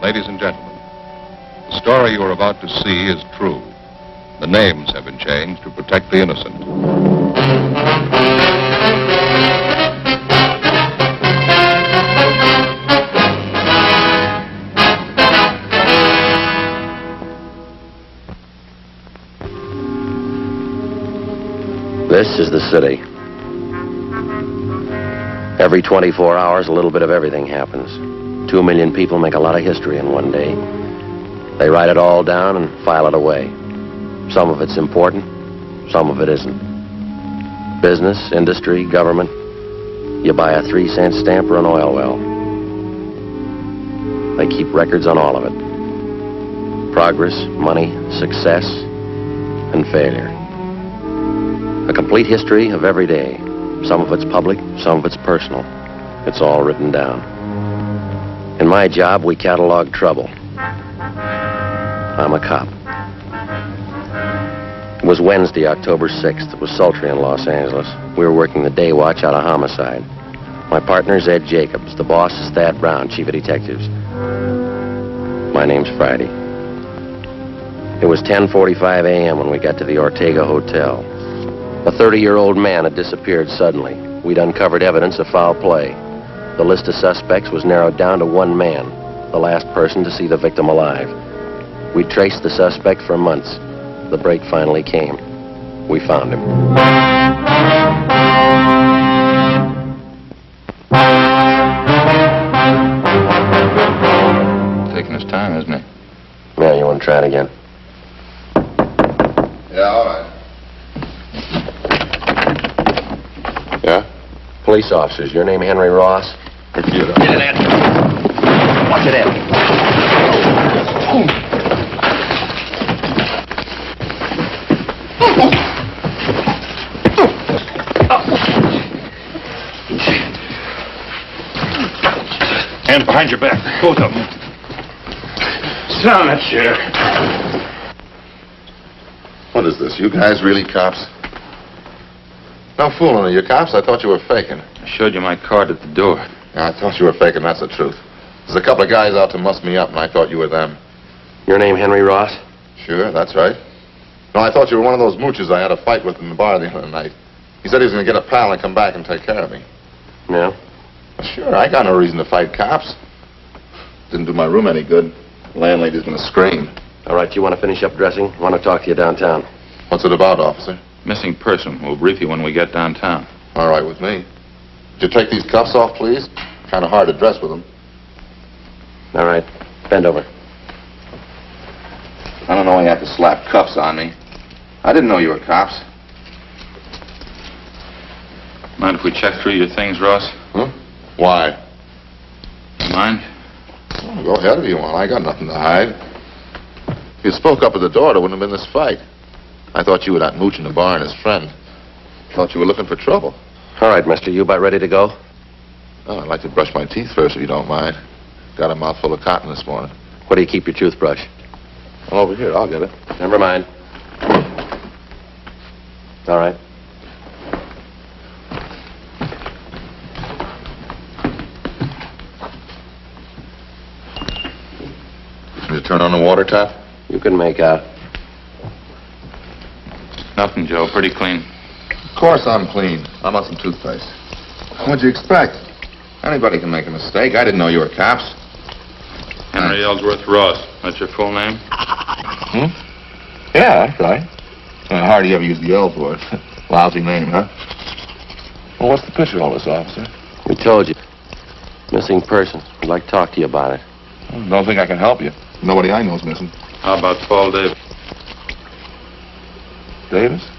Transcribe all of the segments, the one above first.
Ladies and gentlemen, the story you are about to see is true. The names have been changed to protect the innocent. This is the city. Every 24 hours, a little bit of everything happens. 2 million people make a lot of history in one day. They write it all down and file it away. Some of it's important, some of it isn't. Business, industry, government. You buy a 3-cent stamp or an oil well. They keep records on all of it. Progress, money, success, and failure. A complete history of every day. Some of it's public, some of it's personal. It's all written down. In my job, we catalog trouble. I'm a cop. It was Wednesday, October 6th. It was sultry in Los Angeles. We were working the day watch out of homicide. My partner's Ed Jacobs. The boss is Thad Brown, chief of detectives. My name's Friday. It was 10:45 a.m. when we got to the Ortega Hotel. A 30-year-old man had disappeared suddenly. We'd uncovered evidence of foul play. The list of suspects was narrowed down to one man, the last person to see the victim alive. We traced the suspect for months. The break finally came. We found him. Taking his time, isn't he? Yeah, you want to try it again? Yeah, all right. Yeah? Police officers, your name Henry Ross? Computer. Get it, Ed. Watch it, Ed. Hands behind your back, both of them. Sit down in that chair. What is this? You guys really cops? No fooling, are you cops? I thought you were faking. I showed you my card at the door. Yeah, I thought you were faking. That's the truth. There's a couple of guys out to muss me up, and I thought you were them. Your name Henry Ross? Sure, that's right. No, I thought you were one of those mooches I had a fight with in the bar the other night. He said he was going to get a pal and come back and take care of me. Yeah? Well, sure, I got no reason to fight cops. Didn't do my room any good. The landlady's going to scream. All right, you want to finish up dressing? I want to talk to you downtown. What's it about, officer? Missing person. We'll brief you when we get downtown. All right with me. Would you take these cuffs off, please? Kind of hard to dress with them. All right. Bend over. I don't know why you have to slap cuffs on me. I didn't know you were cops. Mind if we check through your things, Ross? Huh? Why? Mind? Well, go ahead if you want. I got nothing to hide. If you spoke up at the door, there wouldn't have been this fight. I thought you were that mooch in the bar and his friend. Thought you were looking for trouble. All right, mister. You about ready to go? Oh, I'd like to brush my teeth first, if you don't mind. Got a mouthful of cotton this morning. Where do you keep your toothbrush? Over here, I'll get it. Never mind. All right. Can you turn on the water tap? You can make out. Nothing, Joe. Pretty clean. Of course I'm clean. I'm on some toothpaste. What'd you expect? Anybody can make a mistake. I didn't know you were cops. Henry Ellsworth Ross. That's your full name? Hmm? Yeah, that's right. Hardly ever use the L's word. Lousy name, huh? Well, what's the picture of all this, officer? We told you. Missing person. We'd like to talk to you about it. Don't think I can help you. Nobody I know's missing. How about Paul Davis? Davis?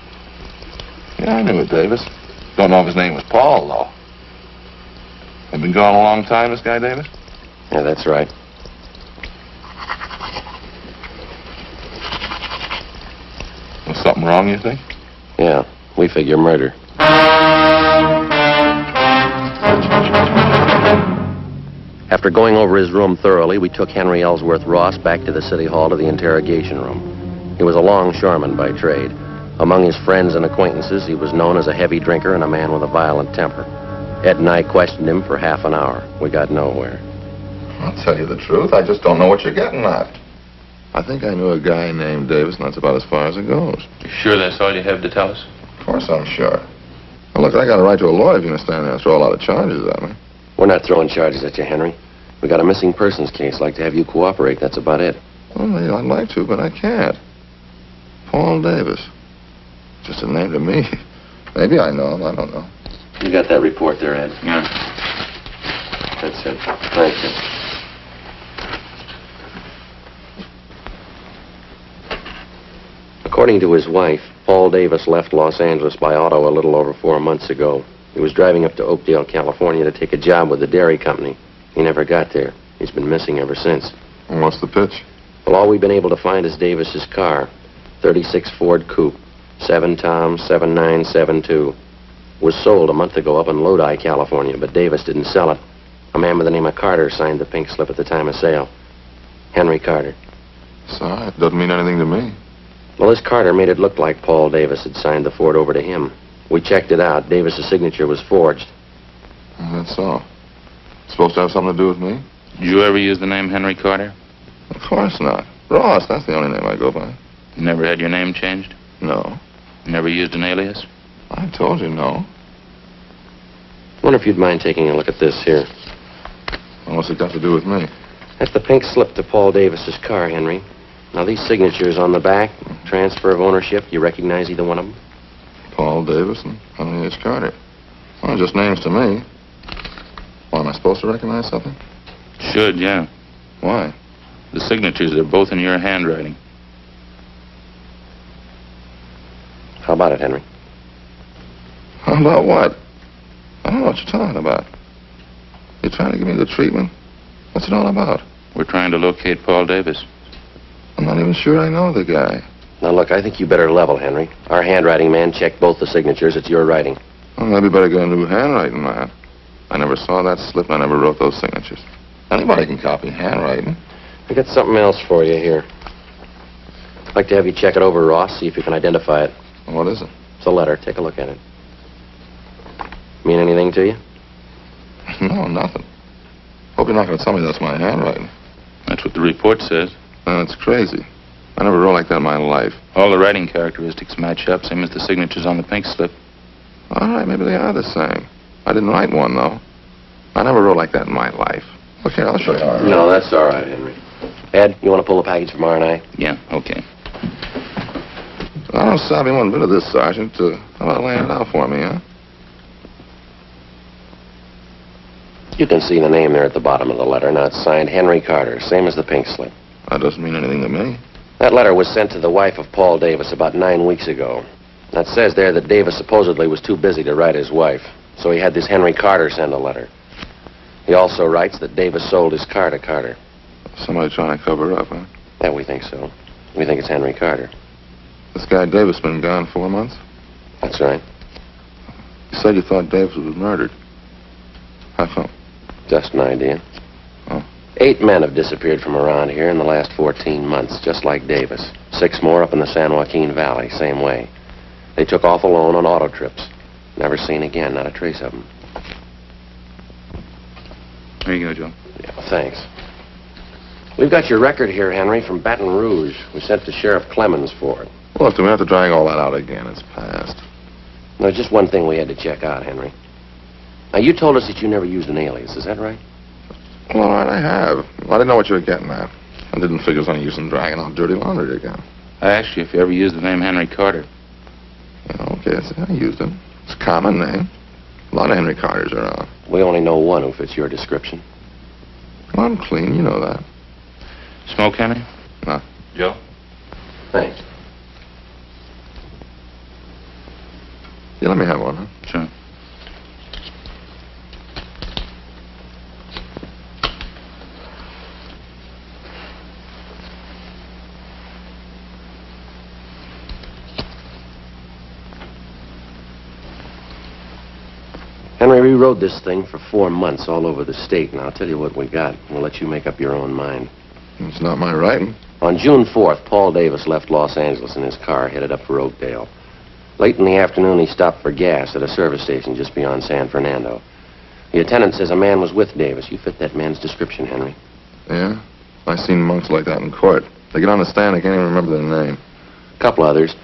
Yeah, I knew it, Davis. Don't know if his name was Paul, though. Have been gone a long time, this guy, Davis? Yeah, that's right. Was something wrong, you think? Yeah, we figure murder. After going over his room thoroughly, we took Henry Ellsworth Ross back to the city hall to the interrogation room. He was a longshoreman by trade. Among his friends and acquaintances, he was known as a heavy drinker and a man with a violent temper. Ed and I questioned him for half an hour. We got nowhere. I'll tell you the truth. I just don't know what you're getting at. I think I knew a guy named Davis, and that's about as far as it goes. You sure that's all you have to tell us? Of course I'm sure. Well, look, I got a right to a lawyer if you're going to stand there and throw a lot of charges at me. We're not throwing charges at you, Henry. We got a missing persons case. Like to have you cooperate. That's about it. Well, yeah, I'd like to, but I can't. Paul Davis. Just a name to me. Maybe I know him. I don't know. You got that report there, Ed? Yeah. That's it. Thank you. According to his wife, Paul Davis left Los Angeles by auto a little over 4 months ago. He was driving up to Oakdale, California to take a job with the dairy company. He never got there. He's been missing ever since. And what's the pitch? Well, all we've been able to find is Davis's car. 36 Ford Coupe. 7 Tom 7972. Was sold a month ago up in Lodi, California, but Davis didn't sell it. A man by the name of Carter signed the pink slip at the time of sale. Henry Carter. Sorry, it doesn't mean anything to me. Well, this Carter made it look like Paul Davis had signed the Ford over to him. We checked it out. Davis's signature was forged. That's all. Supposed to have something to do with me? Did you ever use the name Henry Carter? Of course not. Ross, that's the only name I go by. You never had your name changed? No. You never used an alias? I told you no. Wonder if you'd mind taking a look at this here. Well, what's it got to do with me? That's the pink slip to Paul Davis's car, Henry. Now, these signatures on the back, transfer of ownership, you recognize either one of them? Paul Davis and Henry H. Carter. Well, just names to me. Why, am I supposed to recognize something? Should, yeah. Why? The signatures are both in your handwriting. How about it, Henry? How about what? I don't know what you're talking about. You trying to give me the treatment? What's it all about? We're trying to locate Paul Davis. I'm not even sure I know the guy. Now, look, I think you better level, Henry. Our handwriting man checked both the signatures. It's your writing. Well, maybe better get a new handwriting, man. I never saw that slip, and I never wrote those signatures. Anybody can copy handwriting. I got something else for you here. I'd like to have you check it over, Ross, see if you can identify it. What is it? It's a letter. Take a look at it. Mean anything to you? No, nothing. Hope you're not going to tell me that's my handwriting. That's what the report says. That's crazy. I never wrote like that in my life. All the writing characteristics match up, same as the signatures on the pink slip. All right, maybe they are the same. I didn't write one, though. I never wrote like that in my life. Look here, I'll show you. No, that's all right, Henry. Ed, you want to pull a package from R&I? Yeah, okay. I don't savvy one bit of this, Sergeant. How about laying it out for me, huh? You can see the name there at the bottom of the letter. Now, it's signed Henry Carter, same as the pink slip. That doesn't mean anything to me. That letter was sent to the wife of Paul Davis about 9 weeks ago. That says there that Davis supposedly was too busy to write his wife, so he had this Henry Carter send a letter. He also writes that Davis sold his car to Carter. Somebody trying to cover up, huh? Yeah, we think so. We think it's Henry Carter. This guy Davis been gone 4 months? That's right. You said you thought Davis was murdered. How come? Just an idea. Oh. 8 men have disappeared from around here in the last 14 months, just like Davis. 6 more up in the San Joaquin Valley, same way. They took off alone on auto trips. Never seen again, not a trace of them. Here you go, Joe. Yeah, thanks. We've got your record here, Henry, from Baton Rouge. We sent to Sheriff Clemens for it. Well, look, do we have to drag all that out again? It's past. There's just one thing we had to check out, Henry. Now, you told us that you never used an alias, is that right? Well, all right, I have. I didn't know what you were getting at. I didn't figure it was any use in dragging out dirty laundry again. I asked you if you ever used the name Henry Carter. Yeah, okay, I used it. It's a common name. A lot of Henry Carters are around. We only know one who fits your description. Well, I'm clean, you know that. Smoke, Henry? No. Joe? Thanks. Yeah, let me have one, huh? Sure. Henry, we rode this thing for 4 months all over the state, and I'll tell you what we got. We'll let you make up your own mind. It's not my writing. On June 4th, Paul Davis left Los Angeles in his car, headed up for Oakdale. Late in the afternoon, he stopped for gas at a service station just beyond San Fernando. The attendant says a man was with Davis. You fit that man's description, Henry. Yeah? I seen monks like that in court. They get on the stand, they can't even remember their name. A couple others.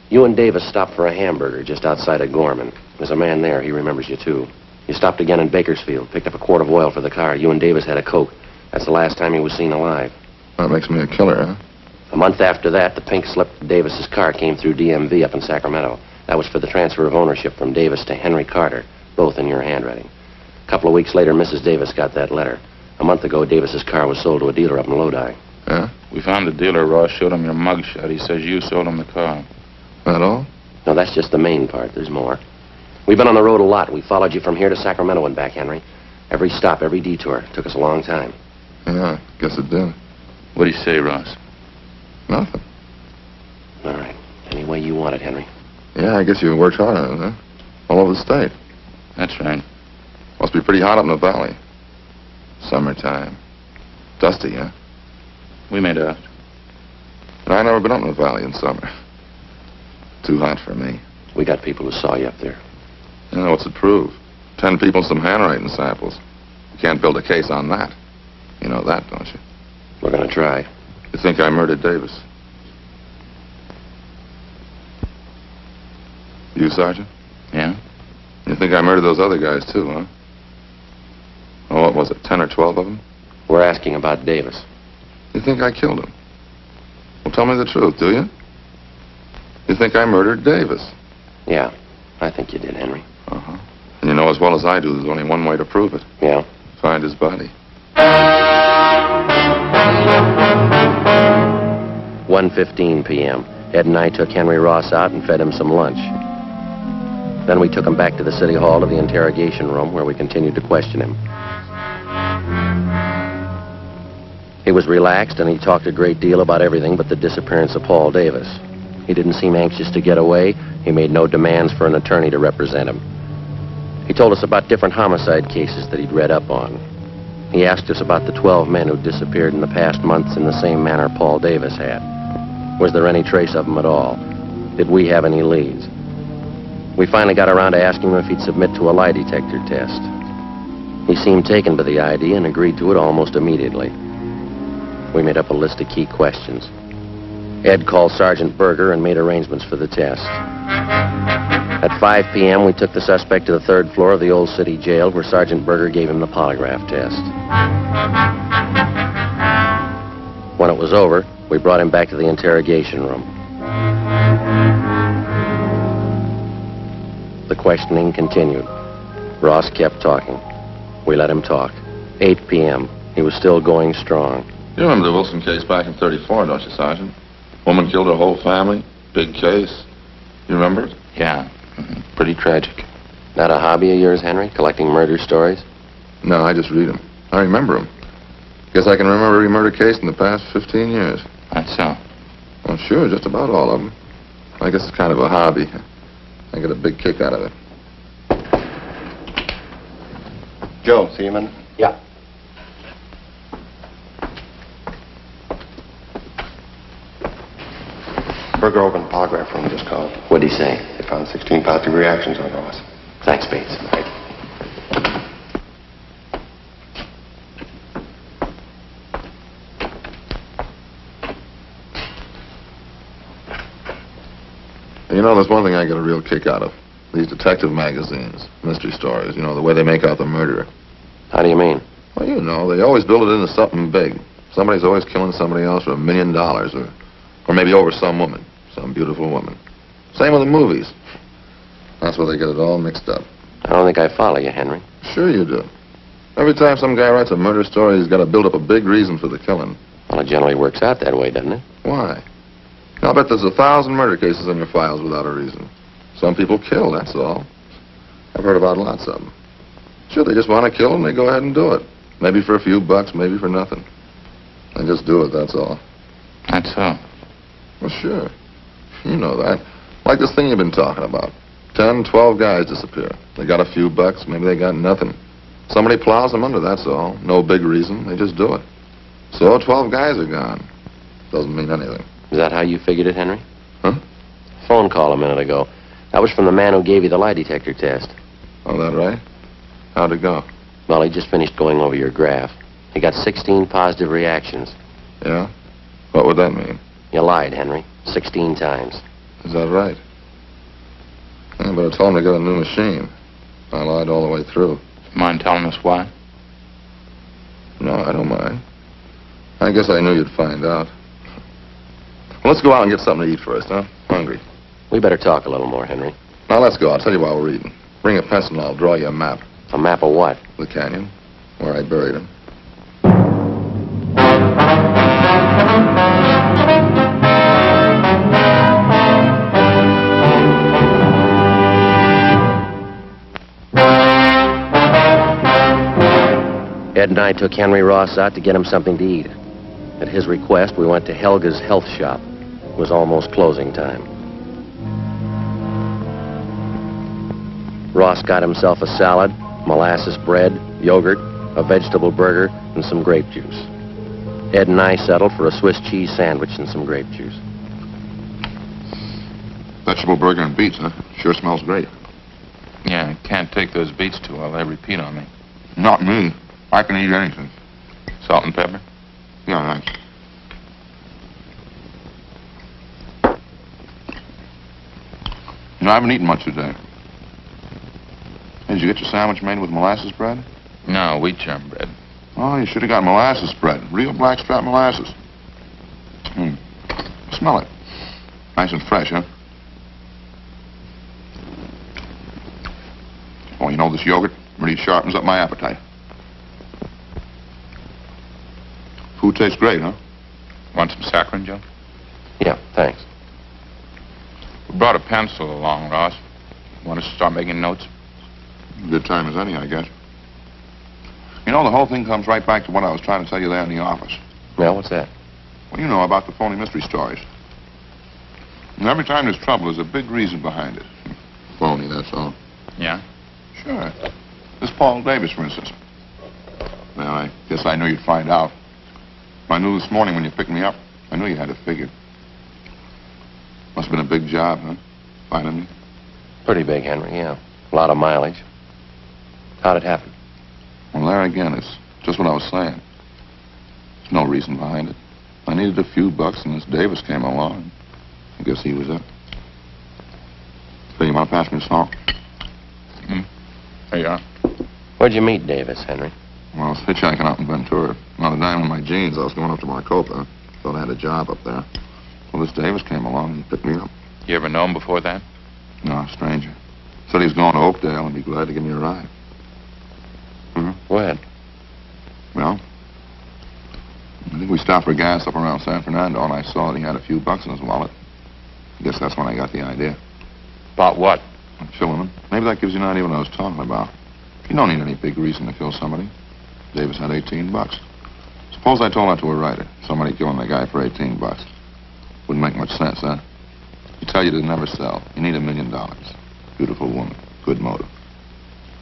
You and Davis stopped for a hamburger just outside of Gorman. There's a man there. He remembers you, too. You stopped again in Bakersfield, picked up a quart of oil for the car. You and Davis had a Coke. That's the last time he was seen alive. That makes me a killer, huh? A month after that, the pink slip of Davis's car came through DMV up in Sacramento. That was for the transfer of ownership from Davis to Henry Carter, both in your handwriting. A couple of weeks later, Mrs. Davis got that letter. A month ago, Davis's car was sold to a dealer up in Lodi. Yeah? We found the dealer. Ross showed him your mugshot. He says you sold him the car. That all? No, that's just the main part. There's more. We've been on the road a lot. We followed you from here to Sacramento and back, Henry. Every stop, every detour. Took us a long time. Yeah, guess it did. What do you say, Ross? Nothing. All right. Any way you want it, Henry. Yeah, I guess you worked hard on it, huh? All over the state. That's right. Must be pretty hot up in the valley. Summertime. Dusty, huh? We made out. I've never been up in the valley in summer. Too hot for me. We got people who saw you up there. Yeah, what's it prove? 10 people, some handwriting samples. You can't build a case on that. You know that, don't you? We're gonna try. You think I murdered Davis? You, Sergeant? Yeah? You think I murdered those other guys, too, huh? Oh, what was it, 10 or 12 of them? We're asking about Davis. You think I killed him? Well, tell me the truth, do you? You think I murdered Davis? Yeah, I think you did, Henry. Uh-huh. And you know as well as I do there's only one way to prove it. Yeah? Find his body. 1:15 p.m. Ed and I took Henry Ross out and fed him some lunch. Then we took him back to the city hall to the interrogation room where we continued to question him. He was relaxed and he talked a great deal about everything but the disappearance of Paul Davis. He didn't seem anxious to get away. He made no demands for an attorney to represent him. He told us about different homicide cases that he'd read up on. He asked us about the 12 men who disappeared in the past months in the same manner Paul Davis had. Was there any trace of them at all? Did we have any leads? We finally got around to asking him if he'd submit to a lie detector test. He seemed taken by the idea and agreed to it almost immediately. We made up a list of key questions. Ed called Sergeant Berger and made arrangements for the test. At 5 p.m., we took the suspect to the 3rd floor of the old city jail where Sergeant Berger gave him the polygraph test. When it was over, we brought him back to the interrogation room. The questioning continued. Ross kept talking. We let him talk. 8 p.m. He was still going strong. You remember the Wilson case back in '34, don't you, Sergeant? Woman killed her whole family. Big case. You remember it? Yeah. Pretty tragic. That a hobby of yours, Henry? Collecting murder stories? No, I just read them. I remember them. Guess I can remember every murder case in the past 15 years. That's so. Well, sure, just about all of them. I guess it's kind of a hobby. I get a big kick out of it. Joe, see you, man? Yeah. Berger opened the polygraph room just called. What'd he say? They found 16 positive reactions on Ross. Thanks, Bates. You know, there's one thing I get a real kick out of. These detective magazines, mystery stories, you know, the way they make out the murderer. How do you mean? Well, you know, they always build it into something big. Somebody's always killing somebody else for $1 million or maybe over some woman, some beautiful woman. Same with the movies. That's where they get it all mixed up. I don't think I follow you, Henry. Sure you do. Every time some guy writes a murder story, he's got to build up a big reason for the killing. Well, it generally works out that way, doesn't it? Why? I'll bet there's 1,000 murder cases in your files without a reason. Some people kill, that's all. I've heard about lots of them. Sure, they just want to kill and they go ahead and do it. Maybe for a few bucks, maybe for nothing. They just do it, that's all. That's so. Well, sure. You know that. Like this thing you've been talking about. 10, 12 guys disappear. They got a few bucks, maybe they got nothing. Somebody plows them under, that's all. No big reason, they just do it. So 12 guys are gone. Doesn't mean anything. Is that how you figured it, Henry? Huh? Phone call a minute ago. That was from the man who gave you the lie detector test. Oh, that right? How'd it go? Well, he just finished going over your graph. He got 16 positive reactions. Yeah? What would that mean? You lied, Henry. 16 times. Is that right? Yeah, but I told him to get a new machine. I lied all the way through. Mind telling us why? No, I don't mind. I guess I knew you'd find out. Well, let's go out and get something to eat first, huh? Hungry. We better talk a little more, Henry. Now, let's go. I'll tell you while we're eating. Bring a pencil and I'll draw you a map. A map of what? The canyon, where I buried him. Ed and I took Henry Ross out to get him something to eat. At his request, we went to Helga's health shop. It was almost closing time. Ross got himself a salad, molasses bread, yogurt, a vegetable burger, and some grape juice. Ed and I settled for a Swiss cheese sandwich and some grape juice. Vegetable burger and beets, huh? Sure smells great. Yeah, I can't take those beets too well. They repeat on me. Not me. I can eat anything. Salt and pepper? Yeah, thanks. You know, I haven't eaten much today. Hey, did you get your sandwich made with molasses bread? No, wheat germ bread. Oh, you should have got molasses bread. Real blackstrap molasses. Smell it. Nice and fresh, huh? Oh, you know, this yogurt really sharpens up my appetite. Food tastes great, huh? Want some saccharin, Joe? Yeah, thanks. We brought a pencil along, Ross. Want us to start making notes? Good time as any, I guess. You know, the whole thing comes right back to what I was trying to tell you there in the office. Yeah, what's that? Well, you know about the phony mystery stories. And every time there's trouble, there's a big reason behind it. Phony, that's all. Yeah? Sure. This Paul Davis, for instance. Well, I guess I knew you'd find out. I knew this morning when you picked me up. I knew you had it figured. Must have been a big job, huh? Finding me. Pretty big, Henry, yeah. A lot of mileage. How'd it happen? Well, there again, it's just what I was saying. There's no reason behind it. I needed a few bucks, and this Davis came along. I guess he was it. So you want to pass me the salt? There you are. Where'd you meet Davis, Henry? Well, I was hitchhiking out in Ventura. Not a dime in my jeans. I was going up to Maricopa. Thought I had a job up there. Well, this Davis came along and picked me up. You ever know him before that? No, a stranger. Said he was going to Oakdale and be glad to give me a ride. Go ahead. Well, I think we stopped for gas up around San Fernando, and I saw that he had a few bucks in his wallet. I guess that's when I got the idea. About what? Killing him. Maybe that gives you an idea what I was talking about. You don't need any big reason to kill somebody. Davis had 18 bucks. Suppose I told that to a writer. Somebody killing the guy for 18 bucks. Wouldn't make much sense, huh? You tell you to never sell. You need $1 million. Beautiful woman. Good motive.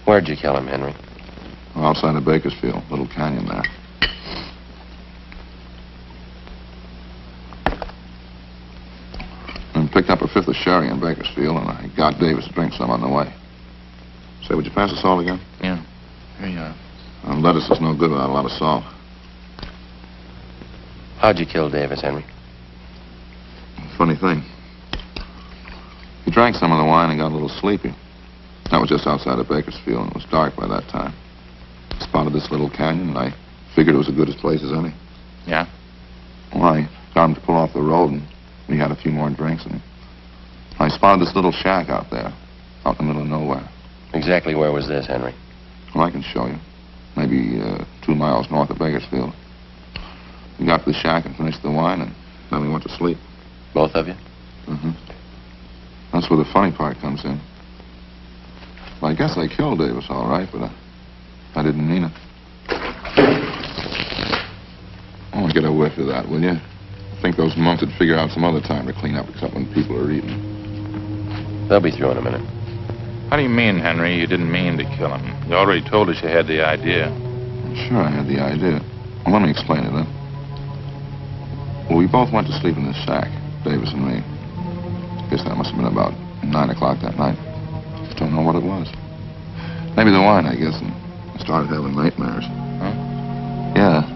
Where'd you kill him, Henry? Outside of Bakersfield. Little canyon there. And picked up a fifth of sherry in Bakersfield, and I got Davis to drink some on the way. Say, would you pass the salt again? Yeah. Here you are. Lettuce is no good without a lot of salt. How'd you kill Davis, Henry? Funny thing. He drank some of the wine and got a little sleepy. That was just outside of Bakersfield, and it was dark by that time. Spotted this little canyon, and I figured it was as good a place as any. Yeah? Well, I got him to pull off the road, and we had a few more drinks, and I spotted this little shack out there, out in the middle of nowhere. Exactly where was this, Henry? Well, I can show you. Maybe 2 miles north of Bakersfield. We got to the shack and finished the wine, and then we went to sleep. Both of you? Mm-hmm. That's where the funny part comes in. Well, I guess I killed Davis, all right, but I didn't mean it. Oh, get a whiff of that, will you? I think those monks would figure out some other time to clean up except when people are eating. They'll be through in a minute. How do you mean, Henry, you didn't mean to kill him? You already told us you had the idea. Sure, I had the idea. Well, let me explain it, then. Well, we both went to sleep in this shack, Davis and me. Guess that must have been about 9 o'clock that night. Just don't know what it was. Maybe the wine, I guess, and I started having nightmares. Huh? Yeah.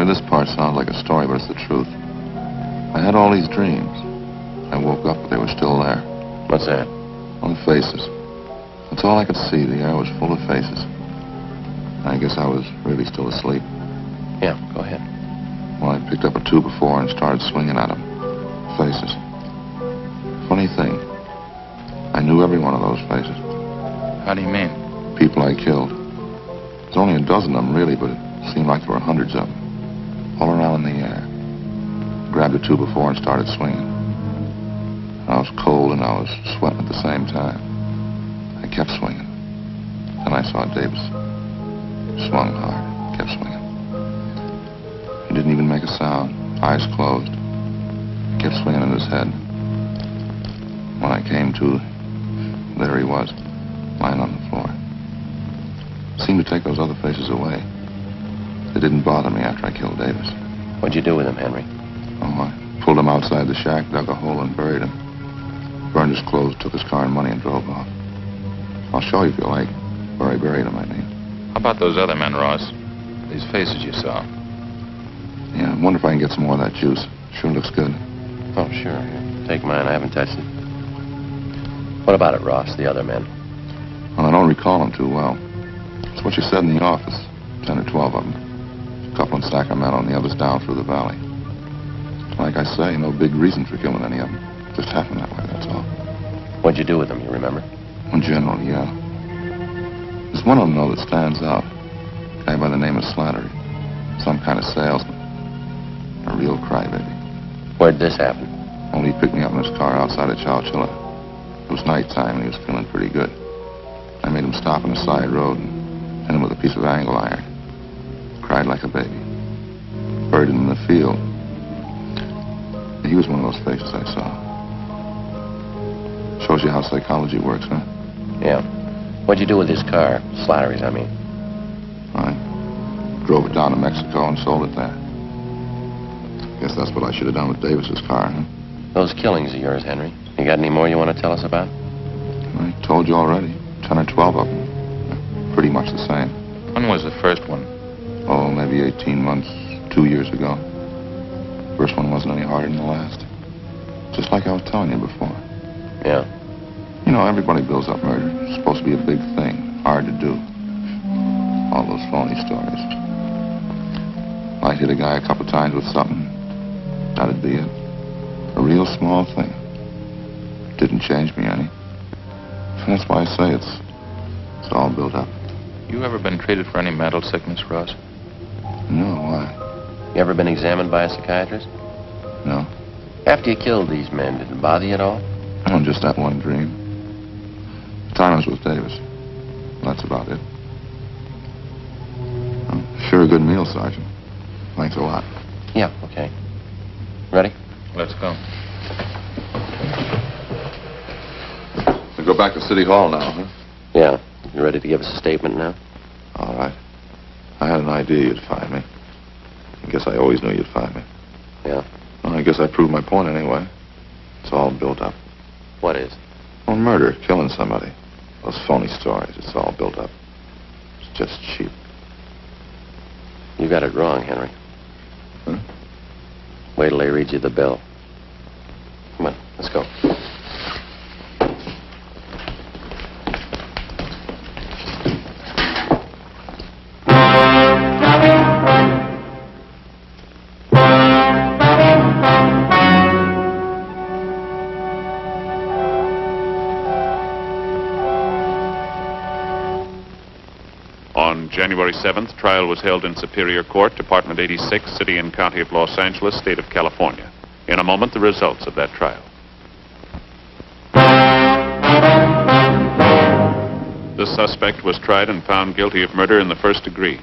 Larry, this part sounds like a story, but it's the truth. I had all these dreams. I woke up, but they were still there. What's that? All the faces. That's all I could see. The air was full of faces. I guess I was really still asleep. Yeah, go ahead. Well, I picked up a 2x4 and started swinging at them. Faces. Funny thing, I knew every one of those faces. How do you mean? People I killed. There's only a dozen of them, really, but it seemed like there were hundreds of them. All around in the air. Grabbed a 2x4 and started swinging. I was cold and I was sweating at the same time. I kept swinging. Then I saw Davis. Swung hard. Kept swinging. He didn't even make a sound. Eyes closed. Kept swinging in his head. When I came to, there he was, lying on the floor. Seemed to take those other faces away. They didn't bother me after I killed Davis. What'd you do with him, Henry? Oh, I pulled him outside the shack, dug a hole, and buried him. Burned his clothes, took his car and money, and drove off. I'll show you if you like. Where I buried him, I mean. How about those other men, Ross? These faces you saw. Yeah, I wonder if I can get some more of that juice. Sure looks good. Oh, sure. Here, take mine. I haven't touched it. What about it, Ross, the other men? Well, I don't recall them too well. It's what you said in the office. 10 or 12 of them. A couple in Sacramento and the others down through the valley. Like I say, no big reason for killing any of them. Just happened that way, that's all. What'd you do with them, you remember? In general, yeah. There's one of them, though, that stands out. A guy by the name of Slattery. Some kind of salesman. A real crybaby. Where'd this happen? Only he picked me up in his car outside of Chowchilla. It was nighttime and he was feeling pretty good. I made him stop on the side road and hit him with a piece of angle iron. Cried like a baby. Buried him in the field. He was one of those faces I saw. Shows you how psychology works, huh? Yeah. What'd you do with his car? Slattery's, I mean. I drove it down to Mexico and sold it there. Guess that's what I should have done with Davis's car, huh? Those killings of yours, Henry. You got any more you want to tell us about? I told you already. 10 or 12 of them. They're pretty much the same. When was the first one? Oh, maybe 18 months, 2 years ago. First one wasn't any harder than the last. Just like I was telling you before. Yeah. You know, everybody builds up murder. It's supposed to be a big thing. Hard to do. All those phony stories. Might hit a guy a couple times with something. That'd be it. A real small thing. Didn't change me any. That's why I say it's all built up. You ever been treated for any mental sickness, Ross? No, why? You ever been examined by a psychiatrist? No. After you killed these men, did it bother you at all? Oh, just that one dream. The time I was with Davis. That's about it. Sure a good meal, Sergeant. Thanks a lot. Yeah, okay. Ready? Let's go. We go back to City Hall now, huh? Yeah. You ready to give us a statement now? All right. I had an idea you'd find me. I guess I always knew you'd find me. Yeah. Well, I guess I proved my point anyway. It's all built up. What is? Well, murder, killing somebody. Those phony stories, it's all built up. It's just cheap. You got it wrong, Henry. Huh? Wait till they read you the bill. Come on, let's go. On January 7th, trial was held in Superior Court, Department 86, City and County of Los Angeles, State of California. In a moment, the results of that trial. The suspect was tried and found guilty of murder in the first degree.